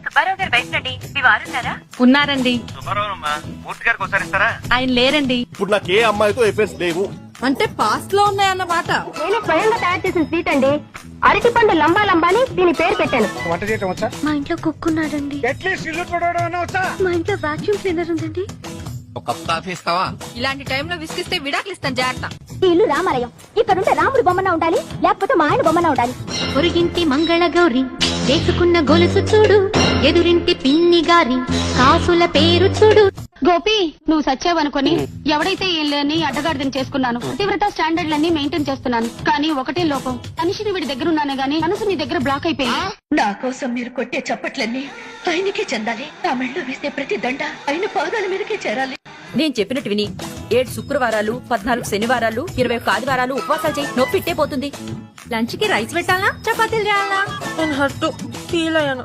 సుబ్బారావు గారు బయట రండి, మీ వారున్నారా? ఉన్నారండి. మూర్తి గారికి ఒకసారి ఇస్తారా? ఆయన లేరండి. ఇప్పుడు నాకు ఏ అమ్మాయితో ఎఫెన్స్ లేవు. అంటే పాస్ట్ లో ఉన్నాయన్నమాట. నేను స్వయంగా తయారు చేసిన స్వీట్ అండి. అరటి పండు లంబా లంబాని దీని పేరు పెట్టాను. వంట చేయటం వచ్చా? మా ఇంట్లో కుక్ ఉన్నాడండి. అట్లీస్ట్ ఇల్లు చూడడం వచ్చా? మా ఇంట్లో వాక్యూమ్ క్లీనర్ ఉందండి. ఒక కప్ కాఫీ ఇస్తావా? ఇలాంటి టైంలో విసిగిస్తే విడాకులు ఇస్తాను, జాగ్రత్త. ఈ ఇల్లు రామాలయం. ఇక్కడుంటే రాముడు బొమ్మన ఉండాలి, లేకపోతే మా ఆయన బొమ్మన ఉండాలి. పొరుగింటి మంగళ గౌరి వేసుకున్న గొలుసు చూడు, ఎదురింటి పిన్ని గారి కాసుల పేరు చూడు. గోపి, నువ్వు సచ్చావనుకొని ఎవడైతే ఏం లేని అడ్డగాడిదని చేసుకున్నాను. పతివ్రత స్టాండర్డ్లన్నీ మెయింటైన్ చేస్తున్నాను. కానీ ఒకటే లోపం, మనిషిని వీడి దగ్గర ఉన్నాను గానీ మనసు నీ దగ్గర బ్లాక్ అయిపోయింది. నా కోసం మీరు కొట్టే చప్పట్లన్నీ ఆయనకే చెందాలి. నా మెళ్ళు వేసే ప్రతి దండ ఆయన పాదాల మీదకే చేరాలి. నేను చెప్పినట్టు విని 7 శుక్రవారాలు, 14 శనివారాలు, 21 ఆదివారాలు ఉపవాసాలు చేయి, నొప్పి ఇట్టే పోతుంది. లంచ్ కి రైస్ పెట్టాలా, చపాతీలు చేయాలా? నేను హట్టు ఫీల్ అయ్యాను.